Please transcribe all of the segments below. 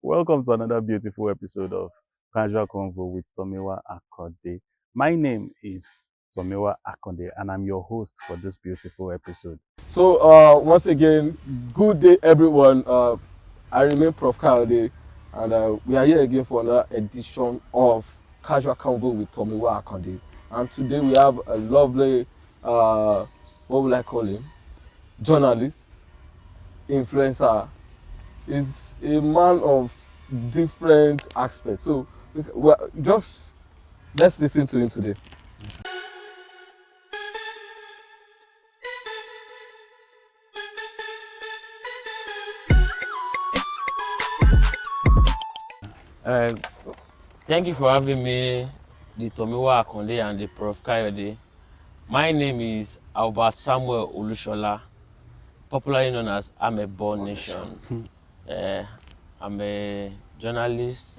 Welcome to another beautiful episode of Casual Convo with Tomiwa Akande. My name is Tomiwa Akande, and I'm your host for this beautiful episode. So once again, good day everyone. I remain Prof. Kayode, and we are here again for another edition of Casual Convo with Tomiwa Akande. And today we have a lovely, what will I call him? Journalist, influencer. Is a man of different aspects. So just let's listen to him today. Uh, Thank you for having me, the Tomiwa Akande and the Prof. Kayode. My name is Albert Samuel Olushola, popularly known as Amebo Nation. I'm a journalist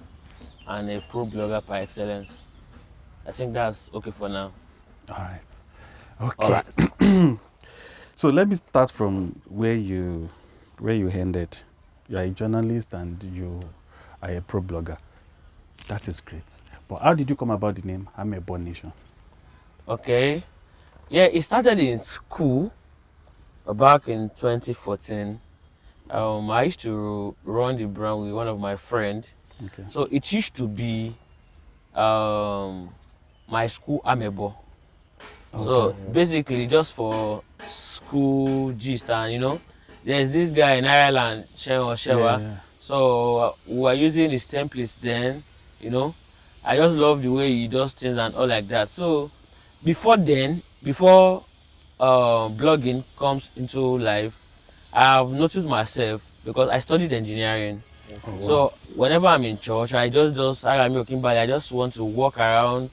and a pro blogger by excellence. I think that's okay for now. All right. Okay. So let me start from where you ended. You are a journalist and you are a pro blogger. That is great. But how did you come about the name Amebo Nation? Okay. Yeah, it started in school back in 2014. I used to run the brand with one of my friends. Okay. So it used to be my school Amebo. So basically just for school gist, and there's this guy in Ireland, Shewa. Yeah. So we were using his templates then, I just love the way he does things and all like that. So before blogging comes into life, I've noticed myself because I studied engineering. So whenever I'm in church, I just want to walk around,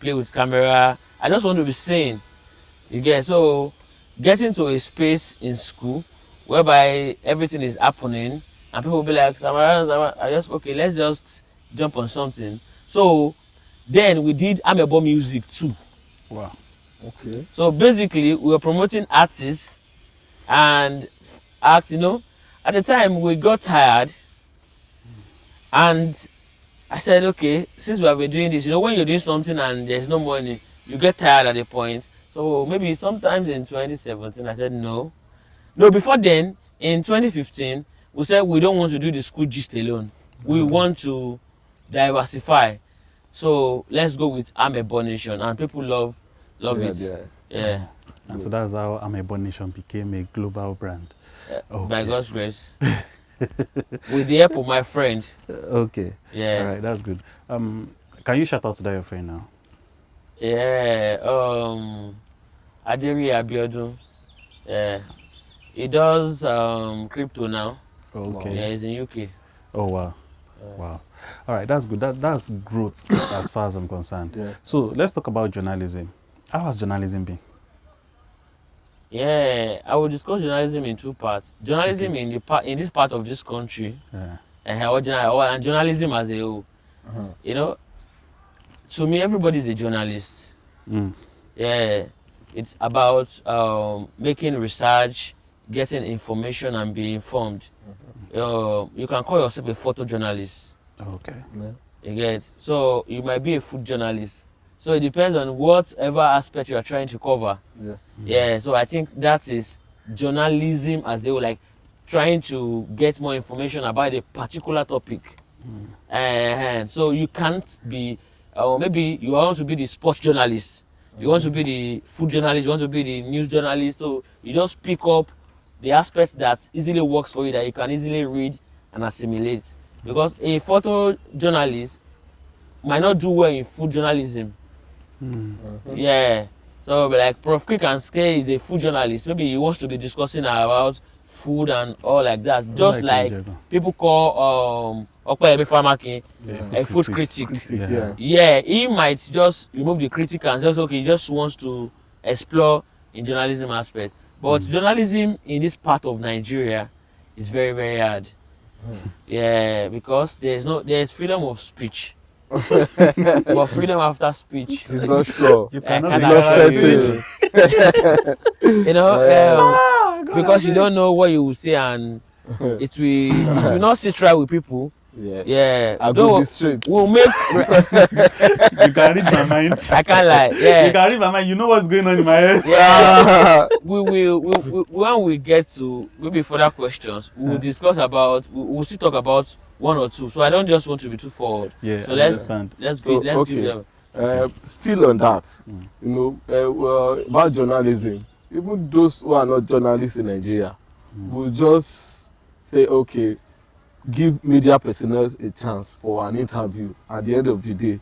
play with camera. I just want to be seen. You get so getting to a space in school whereby everything is happening and people will be like, let's just jump on something. So then we did Amebo music too. Wow. Okay. So basically we were promoting artists and act, At the time we got tired and I said, okay, since we have been doing this, when you're doing something and there's no money, you get tired at a point. So maybe sometimes in 2017, I said no. No, before then, in 2015, we said we don't want to do the school gist alone. We want to diversify. So let's go with Amebo Nation, and people love it. Yeah. And so that's how Amebo Nation became a global brand. By God's grace. With the help of my friend. Okay. Yeah. All right, that's good. Can you shout out to that your friend now? Yeah. Aderi Abiodun. Yeah. He does crypto now. Okay. Yeah, he's in UK. Oh wow. Wow. All right, that's good. That's growth as far as I'm concerned. Yeah. So let's talk about journalism. How has journalism been? Yeah, I will discuss journalism in two parts. Journalism in this part of this country, Yeah. and journalism as a whole. To me, everybody's a journalist. Yeah, it's about making research, getting information, and being informed. You can call yourself a photojournalist. Okay. Yeah. You get so you might be a food journalist. So it depends on whatever aspect you are trying to cover. Yeah. Yeah, so I think that is journalism as they were like trying to get more information about a particular topic. So you can't be, maybe you want to be the sports journalist, you want to be the food journalist, you want to be the news journalist. So you just pick up the aspect that easily works for you, that you can easily read and assimilate. Because a photojournalist might not do well in food journalism. Yeah. So like Prof. Quick and Scale is a food journalist. Maybe he wants to be discussing about food and all like that. Just like people call Okwebe Farmaki a food critic. Yeah, he might just remove the critic and just he just wants to explore in journalism aspect. But journalism in this part of Nigeria is very, very hard. Yeah, because there's freedom of speech. But freedom after speech It's not sure. You cannot cannot It's not certain. because you don't know what you will say, and it will not sit right with people. Yes. Yeah, I though go this straight. we'll make. You can read my mind. I can't lie. You Yeah, can read my mind. You know what's going on in my head. yeah. We will. When we get to maybe further questions, we'll discuss about. We'll still talk about one or two. So I don't just want to be too forward. Yeah, So I understand. let's So, give okay. them. Still on that, well, about journalism, even those who are not journalists in Nigeria will just say, okay, give media personnel a chance for an interview. At the end of the day,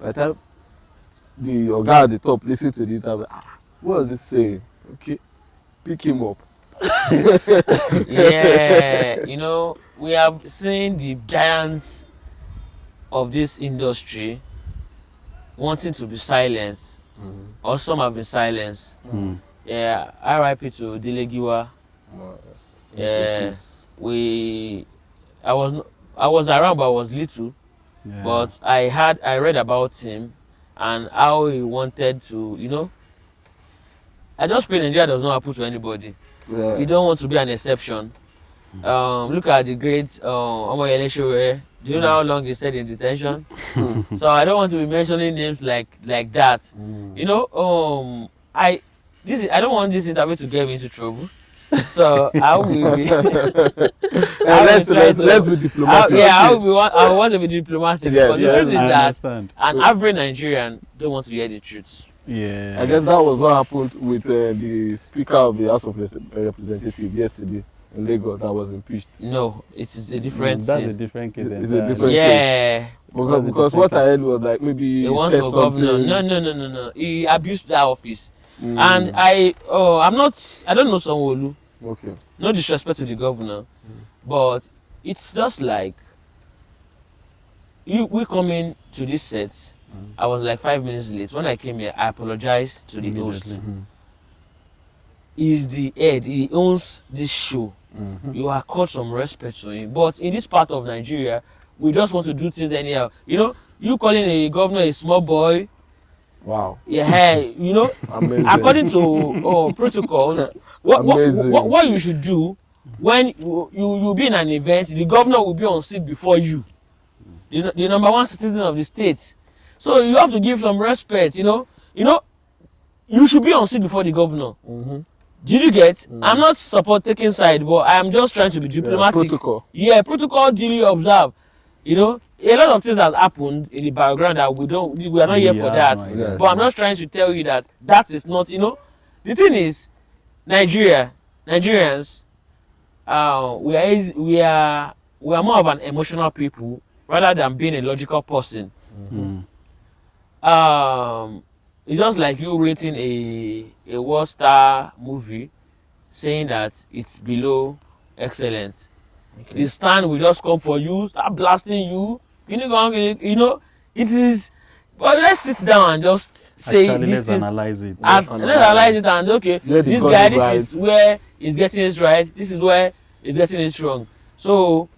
by the time the guy at the top listen to the interview, what was he saying? Okay, pick him up. Yeah, we have seen the giants of this industry wanting to be silenced, or some have been silenced. Yeah, RIP to Delegiwa. Yeah, I was around, but I was little. Yeah. But I read about him and how he wanted to, I just pray Nigeria does not happen to anybody. Yeah. You don't want to be an exception. Look at the great Omoyele Sowore. Do you know how long he stayed in detention? So I don't want to be mentioning names like that. I don't want this interview to get me into trouble. So I will be. Let's be diplomatic. I want to be diplomatic, Yes, because the truth is I that understand. an average Nigerian don't want to hear the truth. Yeah. I guess that was what happened with the Speaker of the House of Representatives yesterday in Lagos that was impeached. No, it is a different That's a thing. different case. It's a entirely. different Yeah. Because what I heard was like maybe He he wants said for something. governor. No. He abused that office. And I don't know Sanwo-Olu. Okay. No disrespect to the governor, but it's just like we coming to this set. I was like 5 minutes late. When I came here, I apologized to the host. Immediately. He's the head. He owns this show. You are called some respect to him. But in this part of Nigeria, we just want to do things anyhow. You calling a governor a small boy. Wow. Yeah, Amazing. according to protocols, what you should do when you be in an event, the governor will be on seat before you, the number one citizen of the state. So you have to give some respect. You should be on seat before the governor. Did you get? I'm not taking side, but I'm just trying to be diplomatic. Protocol. Yeah, protocol duly observed. A lot of things have happened in the background that we are not here for that. No idea. But I'm just trying to tell you that is not, the thing is, Nigerians, we are more of an emotional people rather than being a logical person. It's just like you rating a world star movie, saying that it's below excellent. Okay. The stand will just come for you, start blasting you. It is. But let's sit down and just say Actually, this let's is. analyze it. Let's analyze it and okay, this guy, this is where he's getting it right. This is where he's getting it wrong. So,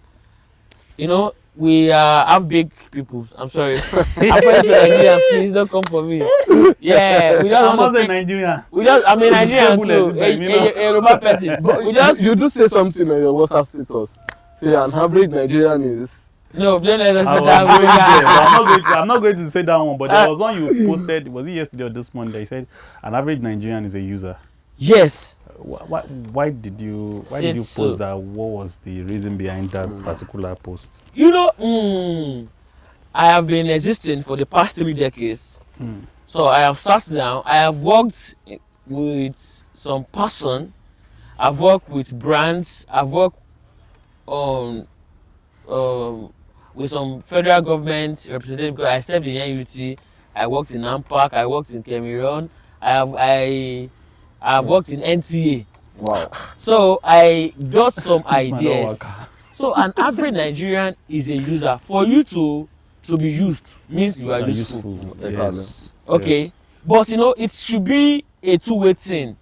we have big people. I'm sorry. I'm sorry to Nigerians, please don't come for me. Yeah, we I'm just not saying Nigeria. I'm a Nigerian too, a Yoruba person. But you do say something on your WhatsApp status. Say an average Nigerian is. No, don't let us say I'm not going to say that one, but there was one you posted. Was it yesterday or this morning? That you said an average Nigerian is a user. Yes. Why did you post that? What was the reason behind that particular post? I have been existing for the past 3 decades. So I have sat down. I have worked with some person. I've worked with brands. I've worked with some federal government representatives. I stepped in NUT. I worked in AMPAC. I worked in Cameroon. I have worked in NTA. Wow. So I got some ideas. So an average Nigerian is a user. For you to be used means you are useful. Yes. Okay. Yes. But it should be a two-way thing.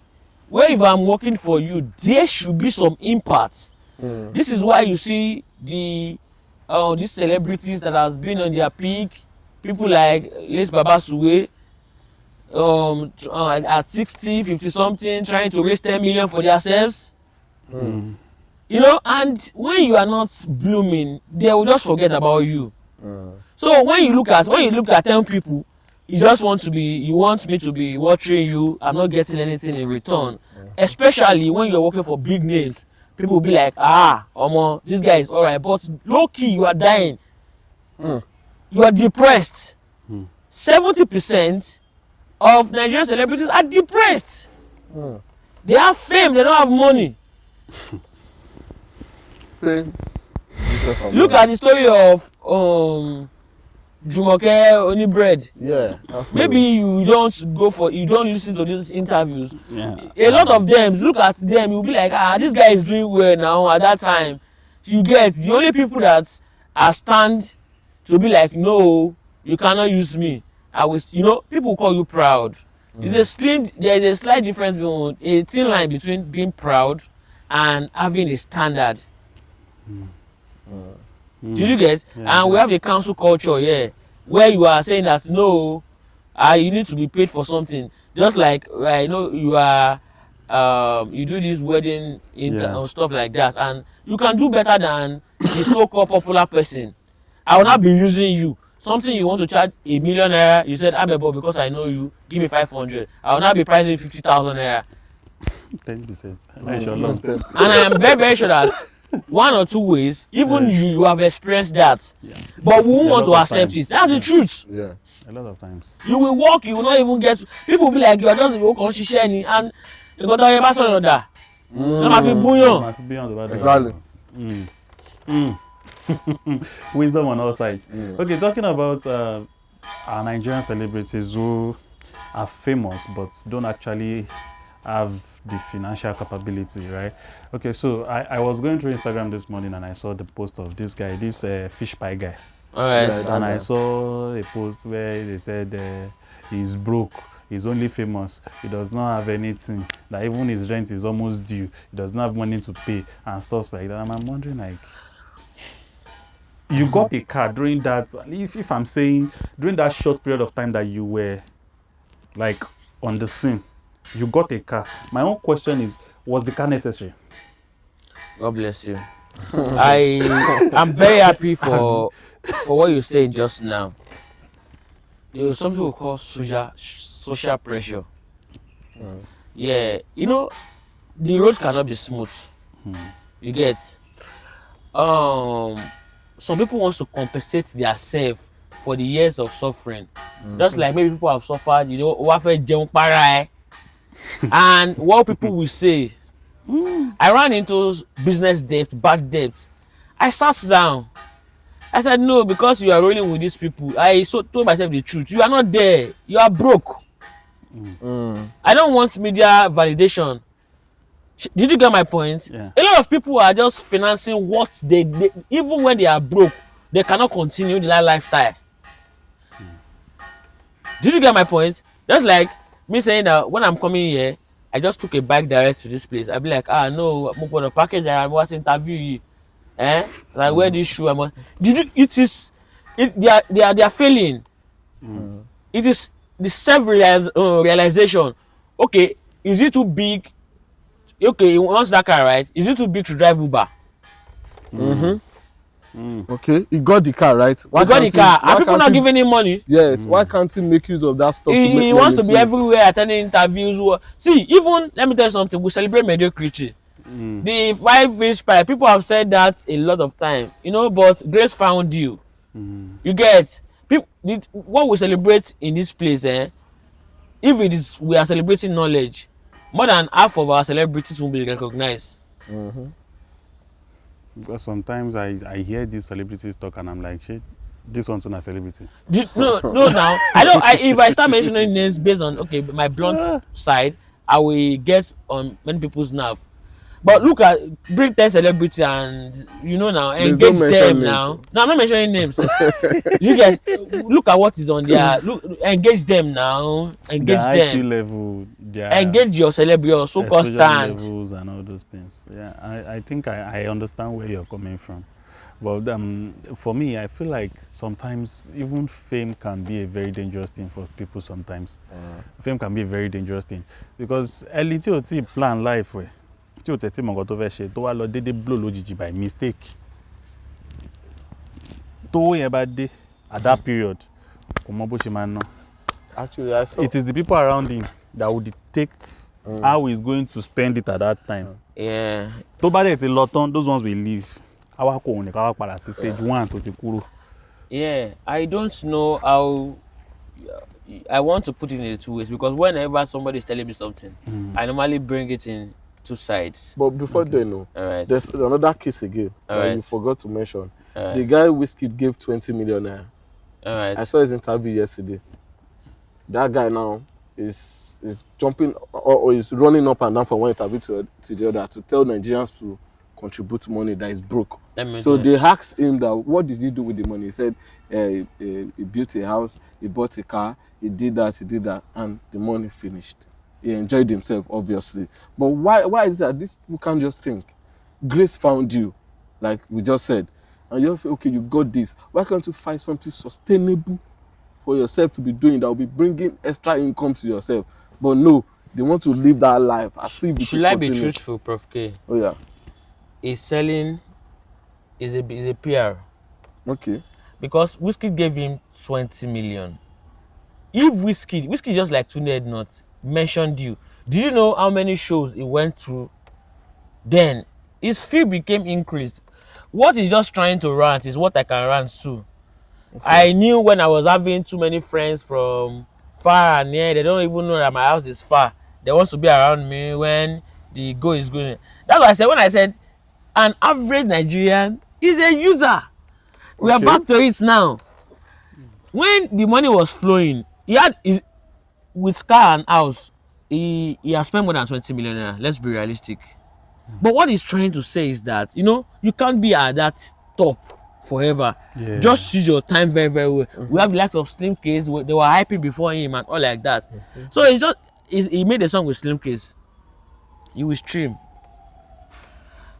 Where if I'm working for you, there should be some impact. This is why you see these celebrities that has been on their peak, people like late Baba Suwe, at 60, 50 something, trying to raise 10 million for themselves. You know, and when you are not blooming, they will just forget about you. So when you look at 10 people, you just want me to be watching you. I'm not getting anything in return. Especially when you're working for big names, people will be like, Omo, this guy is alright, but low key you are dying. You are depressed. 70% of Nigerian celebrities are depressed. They have fame, they don't have money. Look at the story of Jumoke Onibread. Yeah. Maybe you don't listen to these interviews. Yeah. A lot of them, look at them, you'll be like, this guy is doing well now at that time. You get the only people that are stand to be like, no, you cannot use me. I was, people call you there is a slight difference between a thin line between being proud and having a standard. Did you get? Yeah, And we have a council culture here where you are saying that no, you need to be paid for something. Just like I know you are, you do this wedding stuff like that, and you can do better than the so-called popular person. I will not be using you. Something you want to charge ₦1 million, you said Amebo because I know you, give me 500. I will not be pricing 50,000 naira. 10%. And I am very, very sure that one or two ways, even you have experienced that. Yeah. But we won't want to accept it. That's the truth. Yeah. A lot of times. You will walk, you will not even get. People will be like, you are just the and you got to have another. Exactly. Wisdom on all sides. Okay, talking about our Nigerian celebrities who are famous but don't actually have the financial capability, right? Okay, so I was going through Instagram this morning and I saw the post of this guy, this fish pie guy. All right. And I saw a post where they said he's broke, he's only famous, he does not have anything, that even his rent is almost due, he does not have money to pay and stuff like that. And I'm wondering, like, you got a car during that, if I'm saying, during that short period of time that you were like on the scene, you got a car. My own question is, was the car necessary? God bless you. I'm very happy for what you said just now. There was something we call social pressure. Yeah, the road cannot be smooth. You get? Some people want to compensate themselves for the years of suffering. Just like maybe people have suffered, and what people will say. I ran into business debt, bad debt. I sat down. I said, no, because you are rolling with these people. I told myself the truth. You are not there. You are broke. I don't want media validation. Did you get my point? Yeah. A lot of people are just financing what they even when they are broke, they cannot continue their lifestyle. Did you get my point? Just like me saying that when I'm coming here, I just took a bike direct to this place. I'll be like, no, I'm going to package I was interview you. Like wear this shoe. They are failing. It is the self-realization. Okay, is it too big? Okay, he wants that car, right? Is it too big to drive Uber? Okay, he got the car, right? He got the car. Are people not giving him money? Yes. Why can't he make use of that stuff? He wants to be everywhere, attending interviews. See, even let me tell you something. We celebrate mediocrity. The 5 fish pie. People have said that a lot of time, but grace found you. You get people. What we celebrate in this place, if we are celebrating knowledge, more than half of our celebrities will be recognized. Because sometimes I hear these celebrities talk and I'm like, shit, this one's not a celebrity. No, now if I start mentioning names based on my blunt side, I will get on many people's nerve. But look at bring 10 celebrities and now engage them now. No, I'm not mentioning names. You guys look at what is on there. Engage them now. Engage them. IQ level, engage your celebrity, your so-called stand. Levels and all those things. Yeah, I think I understand where you're coming from. But for me, I feel like sometimes even fame can be a very dangerous thing for people sometimes. Fame can be a very dangerous thing. Because LETOT plan life way. tí ò tẹ̀ tí mọ̀ nǹkan tó fẹ́ ṣe tó wá lọ déédéé blow lójijì by mistake tó yẹn bá dé at that period kò mọ bó ṣe máa ná. Actually, I saw. It is the people around him that will dictate how he's going to spend it at that time. Yeah. tó bá dẹ̀ ti lọ tán those ones will leave àwa kò òun nìkan wá padà sí stage 1 tó ti kúrò. Yeah, I don't know how. I want to put it in 2 ways because whenever somebody is telling me something, I normally bring it in 2 sides. But before then, no, Alright. there's another case again that Alright. you forgot to mention. Alright. The guy Whiskey gave 20 million naira. Alright. I saw his interview yesterday. That guy now is jumping or is running up and down from one interview to the other to tell Nigerians to contribute money that is broke. So they asked him that what did he do with the money? He said he built a house, he bought a car, he did that, and the money finished. He enjoyed himself, obviously. But why is that? These people can't just think. Grace found you, like we just said, and you feel okay, you got this. Why can't you find something sustainable for yourself to be doing that will be bringing extra income to yourself? But no, they want to live that life as if it Should I be truthful, Prof K? Oh yeah. Is selling is a PR. Okay. Because Whiskey gave him 20 million. If Whiskey just like Tunde not mentioned you, did you know how many shows he went through? Then his fee became increased. What he's just trying to rant is what I can rant too. Okay. I knew when I was having too many friends from far and near, they don't even know that my house is far. They want to be around me when the go is going. That's what I said when I said an average Nigerian is a user. We are back to it now. When the money was flowing, he had with car and house, he has spent more than 20 million naira. Let's be realistic. But what he's trying to say is that, you can't be at that top forever. Yeah. Just use your time very, very well. We have the likes of Slim Case, they were hyping before him and all like that. So he made a song with Slim Case. You will stream.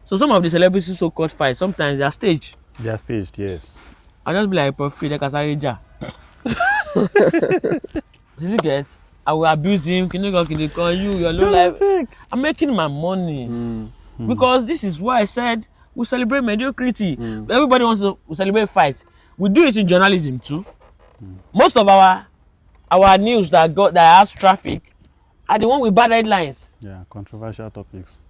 So some of the celebrities so-called fight, sometimes they are staged. They are staged, yes. I just be like, Prof. Did you get? I will abuse him. Can you call you? Your low life. I'm making my money. Because this is why I said we celebrate mediocrity. Everybody wants to celebrate fight. We do it in journalism too. Most of our news that has traffic are the one with bad headlines. Yeah, controversial topics.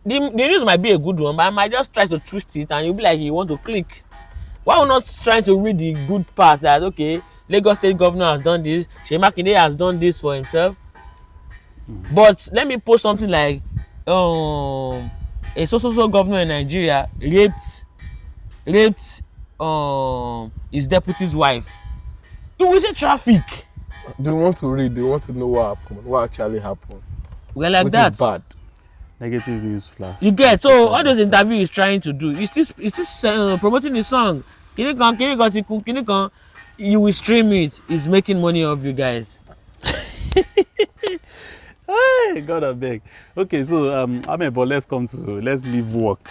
The news might be a good one, but I might just try to twist it and you'll be like you want to click. Why are we not trying to read the good part that okay, Lagos State Governor has done this, Seyi Makinde has done this for himself. But let me post something like a so governor in Nigeria raped his deputy's wife. You will say traffic. They want to read, they want to know what happened, what actually happened. Well, like that. Is bad. Negative news flash. You get so all those interviews he's trying to do. He's still promoting the song. You will stream it. He's making money off you guys. Hey, God I beg. Okay, so Amebo, let's leave work.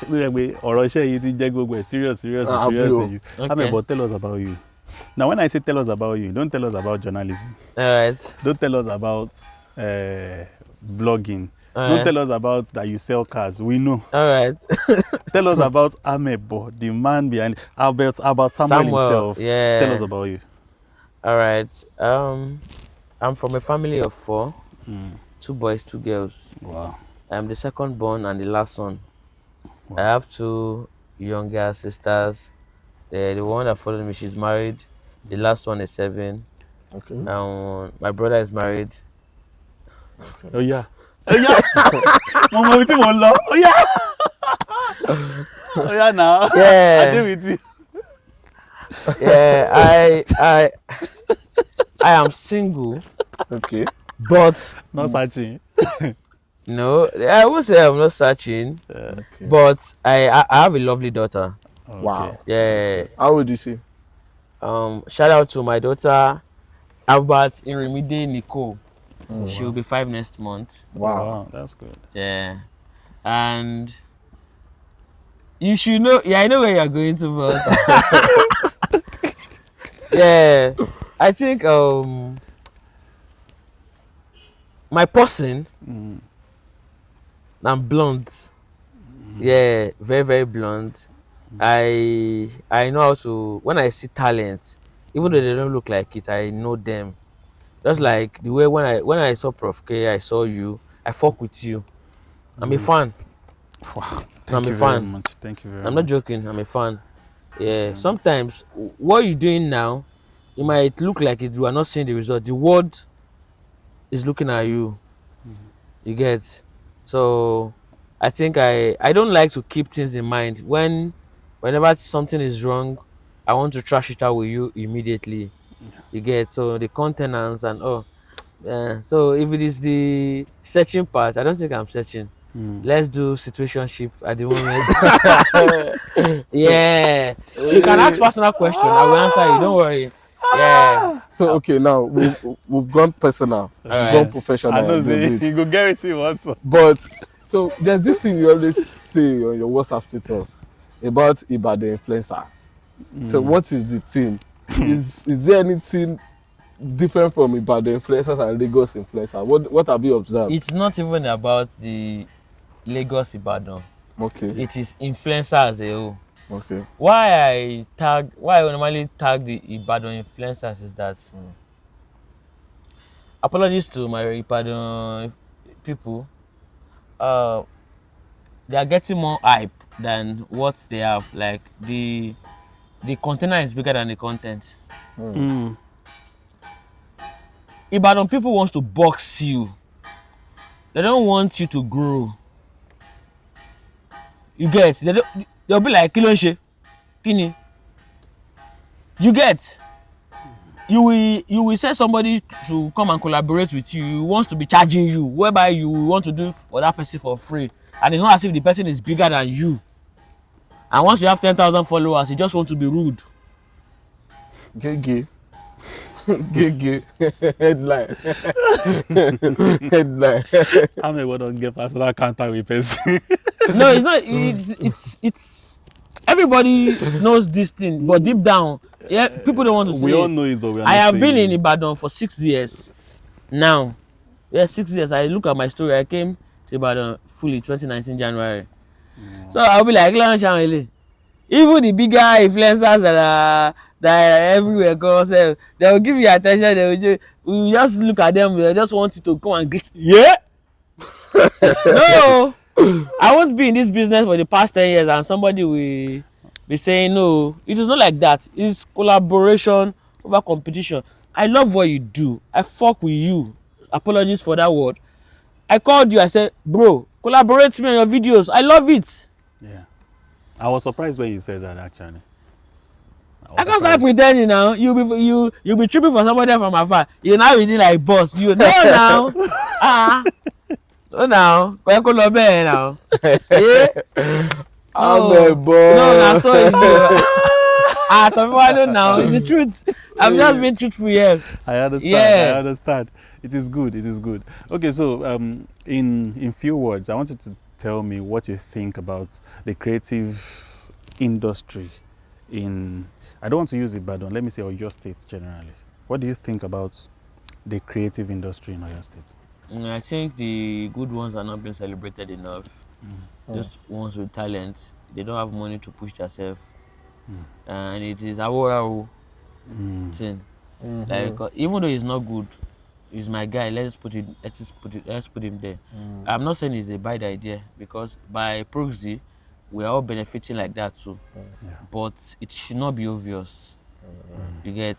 Serious. Okay. Amebo, tell us about you. Now, when I say tell us about you, don't tell us about journalism. All right. Don't tell us about blogging. Don't tell us about that you sell cars. We know. All right. Tell us about Amebo, the man behind about Samuel himself. Yeah. Tell us about you. All right. I'm from a family of 4. 2 boys, 2 girls. Wow. I'm the second born and the last son. Wow. I have 2 younger sisters. The one that followed me, she's married. The last one is 7. Okay. My brother is married. Okay. Oh yeah. Mama, with you one love. Oh yeah. Oh yeah now. Yeah. I deal with you. Yeah, I am single. Okay. But not searching. No, I would say I'm not searching. Okay. But I have a lovely daughter. Okay. Wow. Yeah. How old is she? Shout out to my daughter, Albert Irimide Nicole. Oh, she will be 5 next month. Wow, that's good. Yeah. And you should know, I know where you're going to, but yeah, I think my person I'm blunt. Yeah, very very blunt. I know how to when I see talent, even though they don't look like it, I know them. Just like the way when I saw Prof K, I saw you, I fuck with you. I'm a fan. Wow. I'm Thank a you very fan. much. Thank you very I'm not much. joking. I'm a fan. Yeah. Sometimes what you're doing now, it might look like it. You are not seeing the result. The world is looking at you. You get. So I think I don't like to keep things in mind. Whenever something is wrong, I want to trash it out with you immediately. You get. So the contenance and oh, yeah. So if it is the searching part, I don't think I'm searching. Let's do situationship at the moment. Yeah. You can ask personal question. I will answer you. Don't worry. Yeah. So okay, now we've gone personal, All we've gone right. I professional a know, little say, bit. you go get it once. But so there's this thing you always say on your WhatsApp status about Ibadan influencers. So what is the thing? Is there anything different from Ibadan influencers and Lagos influencers? What have you observed? It's not even about the Lagos Ibadan. Okay, It is influencer as a whole. okay. Why I normally tag the Ibadan influencers is that apologies to my Ibadan people. Uh, they are getting more hype than what they have. Like the container is bigger than the content. Ibadan people wants to box you. They don't want you to grow. You get? They'll be like, kí ló ń ṣe? Kí ni? You get? You will say somebody to come and collaborate with you. He wants to be charging you, whereby you want to do for that person for free. And it's not as if the person is bigger than you. And once you have 10,000 followers, you just want to be rude. Gay. Headline. Headline. Amebo don't get personal contact with person. No, it's not. It's everybody knows this thing, but deep down, yeah, people don't want to see We all it. know it, but we are I not have been saying in it. Ibadan for 6 years now. Yeah, 6 years. I look at my story. I came to Ibadan fully 2019 January. So I'll be like, even the bigger influencers that are everywhere, cause they will give you attention. We just look at them. They just want you to come and get. Yeah. No, I won't be in this business for the past 10 years, and somebody will be saying no. It is not like that. It's collaboration over competition. I love what you do. I fuck with you. Apologies for that word. I called you. I said, bro, collaborate with me on your videos. I love it. Yeah. I was surprised when you said that, actually. I can't start pretending now. You'll be tripping for somebody from afar. You now reading like boss. You know now. No now. Now. Yeah. Amebo. No, now so you Tomiwa now. It's the truth. I'm just being truthful here. I understand. Yeah. I understand. It is good. It is good. Okay, so in few words, I want you to tell me what you think about the creative industry in. I don't want to use Ibadan. Let me say Oyo State generally. What do you think about the creative industry in Oyo State? I think the good ones are not being celebrated enough. Just ones with talent, they don't have money to push themselves, and it is a thing. Like even though he's not good, he's my guy. Let's put him there. I'm not saying it's a bad idea because by proxy, we are all benefiting like that too. But it should not be obvious. You get?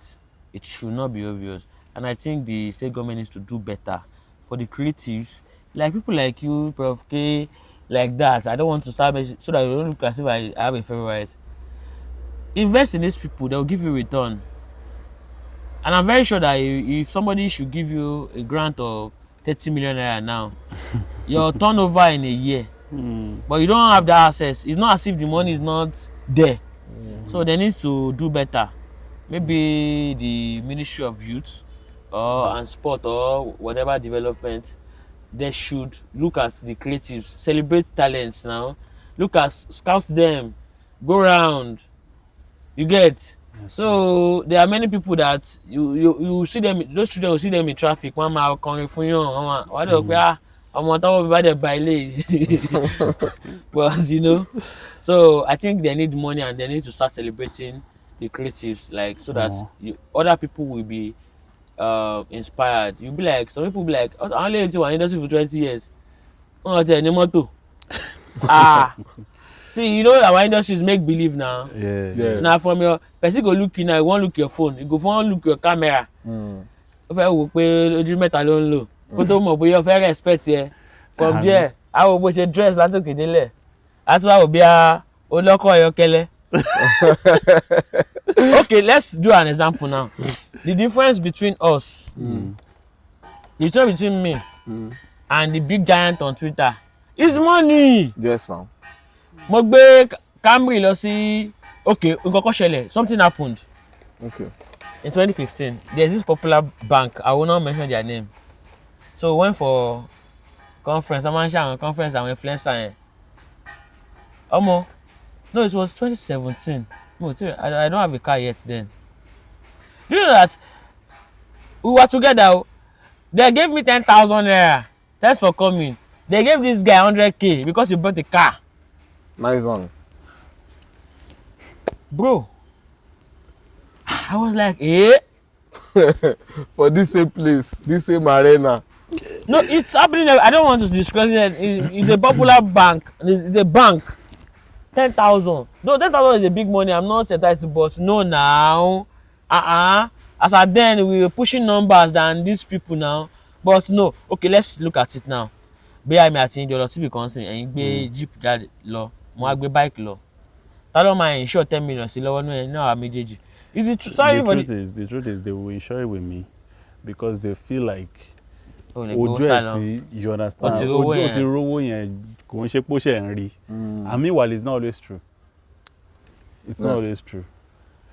It should not be obvious, and I think the state government needs to do better for the creatives, like people like you, Prof K, like that. I don't want to start so that you don't look as if I have a favorite. Invest in these people; they'll give you return. And I'm very sure that if somebody should give you a grant of 30 million naira now, your turnover in a year, but you don't have the access. It's not as if the money is not there. So they need to do better. Maybe the Ministry of Youth and Sport or whatever development, they should look at the creatives, celebrate talents now, look at scout them, go around. You get? Yes, So there are many people that you see them, those children will see them in traffic. Mama, calling for you. Why do you I'm on top of the baile. But you know, so I think they need money and they need to start celebrating the creatives, like so that other people will be inspired. You'll be like, some people be like, oh, I only into one industry for 20 years. Oh, any motto. See, you know our industries make believe now. Yeah. Now from your person go look you now, you won't look your phone, you go phone look your camera. Ó fẹ́ wò pé ojú mẹ́ta ló ń lò. Kó tó mọ̀ bóyá ó fẹ́ respect yẹ. From there, I will bó ṣe dress látòkè délẹ̀. Àti wá wò bí a olọ́kọ̀ ayọ́kẹ́lẹ́. Okay, let's do an example now. The difference between us, the difference between me and the big giant on Twitter is money. Yes, sir. Mo gbé Camry lọ sí okay, nǹkan kan ṣẹlẹ̀, something happened. Okay. In 2015, there's this popular bank, I will not mention their name. So we went for conference, a conference and influencer. No, it was 2017. No, I don't have a car yet then. Do you know that we were together? They gave me 10,000 naira. Thanks for coming. They gave this guy 100k because he bought a car. Nice one. Bro, I was like, eh? For this same place, this same arena. No, it's happening. I don't want to discuss it. It's a popular bank. It's a bank. 10,000. No, 10,000 is a big money. I'm not entitled, but no now. As at then, we were pushing numbers than these people now. But no. Okay, let's look at it now. Bẹ́ẹ̀ mi àti ìjọ lọ síbi kan sìn, ẹ̀yin gbé jeep jáde lọ, mo wá gbé bike lọ. Ta ló máa insure 10 million sí lọ́wọ́ náà àwa méjèèjì? Is it sorry for the truth is they will insure it with me because they feel like ojú ẹ̀ tí you understand ojú ti rówó yẹn kò ń ṣe pé ó ṣe ń rí. And meanwhile it's not always true. It's not always true.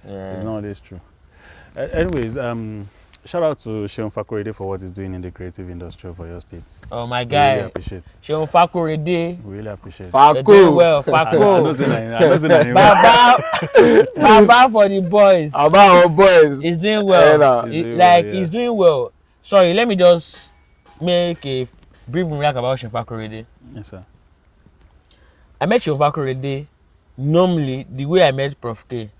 Yeah. It's not always true. Anyways, shout out to Seun Fakorede for what he's doing in the creative industry of your states. Oh my guy. We really appreciate. Seun Fakorede. We really appreciate. Doing well, Fako. I know say na Baba for the boys. About our boys. He's doing well. He's doing well. Sorry, let me just make a brief remark about Seun Fakorede. Yes, sir. I met Seun Fakorede normally the way I met Prof K.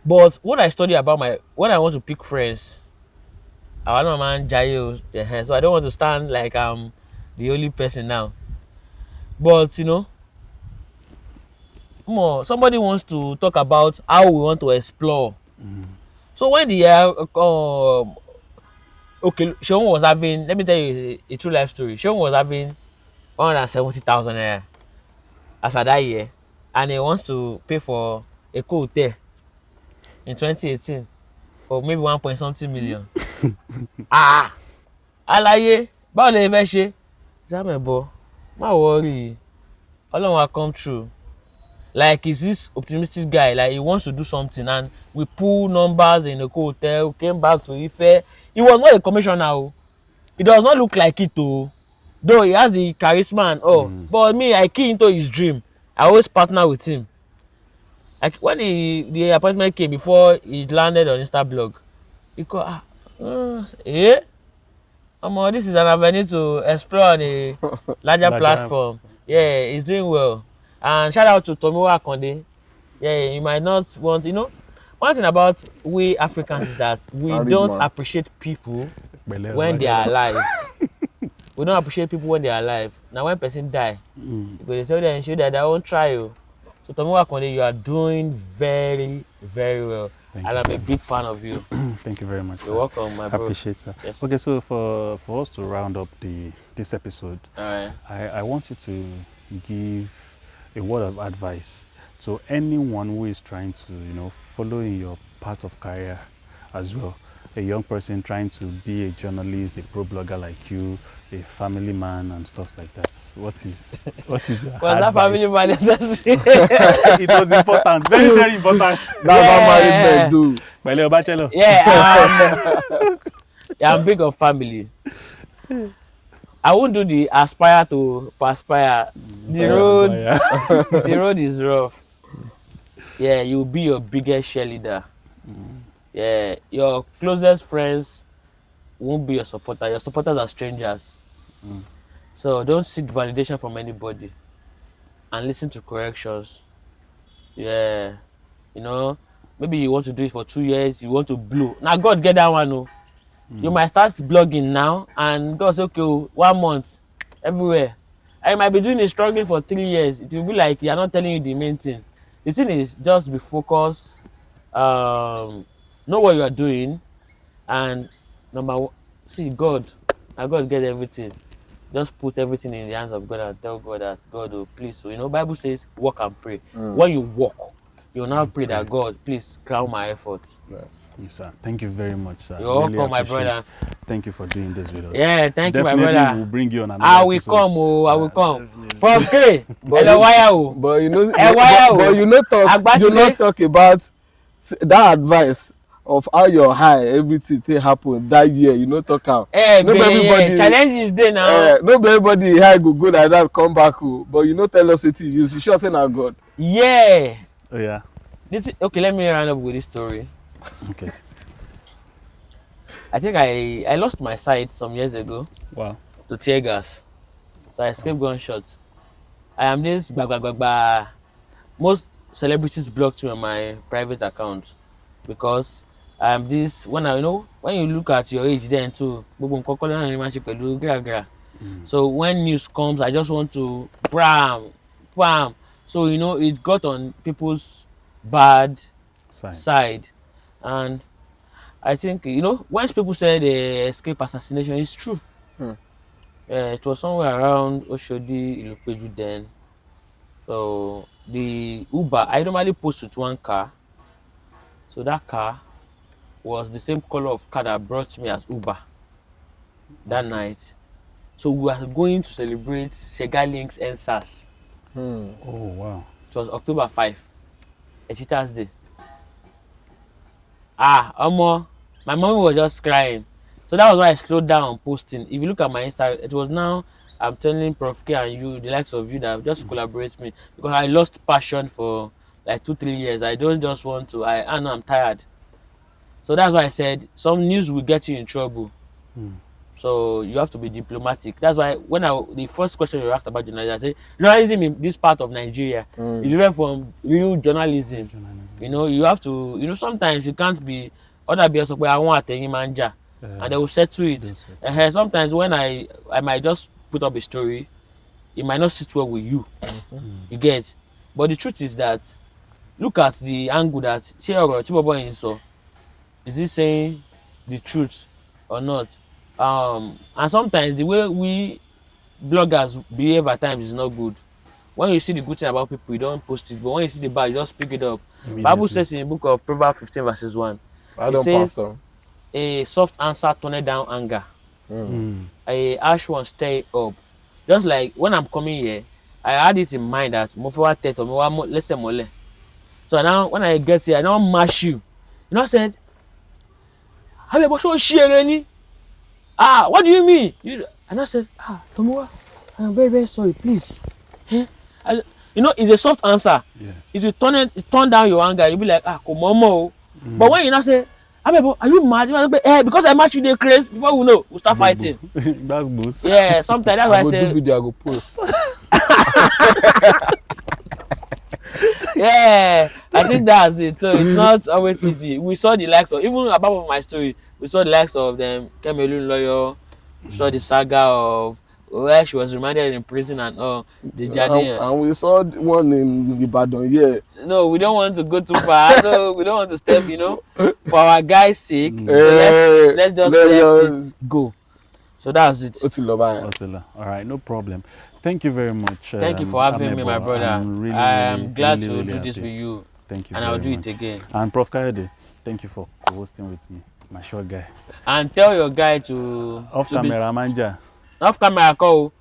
But what I study about when I want to pick friends, I don't man Jayo, so I don't want to stand like I'm the only person now. But you know, somebody wants to talk about how we want to explore. So when the okay, Seun was having, let me tell you a true life story. Seun was having 170,000 naira as at that year, and he wants to pay for a hotel in 2018 for maybe 1 point something million. Àlàyé, báwo lè fẹ́ ṣe? Amebo, má worry, Ọlọ́run will come through. Like he's this optimistic guy, like he wants to do something, and we pull numbers in the hotel, came back to Ife. He was not a commissioner. It does not look like it though he has the charisma and all. But me, I key into his dream. I always partner with him. Like when the appointment came before he landed on Instablog, he called, this is an avenue to explore on a larger platform. Yeah, he's doing well. And shout out to Tomiwa Akande. Yeah, you might not want, one thing about we Africans is that we don't appreciate people when they are alive. We don't appreciate people when they are alive. Now when person die, because they tell them show that they won't try you. So Tomiwa Akande, you are doing very, very well. And I'm a big fan of you. Thank you very much. You're welcome, my bro. I appreciate it, sir. Yes. Okay, so for us to round up this episode, Alright. I want you to give a word of advice to anyone who is trying to, follow in your path of career as well. A young person trying to be a journalist, a pro blogger like you, a family man and stuff like that. What is your Was that family man necessary? It was important, very, very important. That's how married men do. Bachelor. Yeah, I'm big on family. I won't do the aspire to perspire. The road is rough. Yeah, you'll be your biggest cheerleader. Yeah, your closest friends won't be your supporter. Your supporters are strangers. So don't seek validation from anybody, and listen to corrections. Yeah, you know, maybe you want to do it for 2 years, you want to blow. Now God get that one. Oh. You might start blogging now, and God say, okay, 1 month, everywhere. I might be doing it struggling for 3 years. It will be like you are not telling you the main thing. The thing is just be focused, know what you are doing, and number one, see God. Now God get everything. Just put everything in the hands of God and tell God that God will please. So Bible says walk and pray. When you walk, you will now pray that God please crown my efforts. Yes. Yes, sir. Thank you very much, sir. You're welcome, my brother. Thank you for doing this with us. Yeah, thank you, my Definitely brother. we'll bring you on another I will episode. come, I will come. Definitely. Prof K, But hello, why but you know, but you know talk about that advice of how your high everything happen that year. You know talk out. everybody challenges dey now. No be everybody high go like that come back. But you know tell us what you use. You sure say na God. Yeah. Oh yeah. Okay, let me round up with this story. Okay. I think I lost my sight some years ago. Wow. To tear gas. So I escaped gunshots. I am this bagba. Most celebrities blocked me on my private account because I am this when you look at your age then too. So when news comes, I just want to bam. So it got on people's bad side. And I think when people say they escape assassination, it's true. It was somewhere around Oshodi, Ilupeju then. So the Uber, I normally post with one car. So that car was the same color of car that brought me as Uber that night. So we were going to celebrate Sega Link's NSAS. Oh wow. It was October 5, a Cheetah's Day. My mommy was just crying. So that was why I slowed down on posting. If you look at my Instagram, it was now I'm telling Prof K and you, the likes of you, that just collaborate with me, because I lost passion for like 2-3 years. I don't just want to. I know I'm tired. So that's why I said some news will get you in trouble. So you have to be diplomatic. That's why when the first question you asked about journalism, I said journalism in this part of Nigeria is different from real journalism. You have to. Sometimes you can't be other BS where I want manja. And they will settle it. Sometimes when I might just put up a story, it might not sit well with you. You get. But the truth is that look at the angle that is he saying the truth or not? And sometimes the way we bloggers behave at times is not good. When you see the good thing about people, you don't post it. But when you see the bad, you just pick it up. Bible says in the book of Proverbs 15 verses 1. It says, a soft answer turned down anger. A harsh one stir up. Just like when I'm coming here, I had it in mind that so now when I get here, I don't mash you. I said, Amebo, so share. What do you mean? And I said, Tomiwa, I'm very, very sorry, please. It's a soft answer. Yes. If you turn down your anger, you'll be like, come on. But when you now say, Amebo, are you mad? Because I match you the craze, before we know, we'll start fighting. That's good. Yeah, sometimes that's why I say. Do video, I go post. Yeah, I think that's it. So it's not always easy. We saw the likes of, even above my story, we saw the likes of them, Kemelun lawyer, we saw the saga of where she was remanded in prison and the journey. And we saw one in Ibadan, yeah. No, we don't want to go too far, so we don't want to step, for our guys' sake. So let's just let it go. So that's it. Otila. All right, no problem. Thank you very much. Thank you for having me, my brother. I'm glad to really do this happy. with you. Thank you. And I'll do it again. And Prof Kayode, thank you for co-hosting with me. My short guy. And tell your guy to camera manja. Off camera call.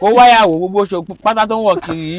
Go wire wo gbogbo so pátá tó ń wọ̀ kiri.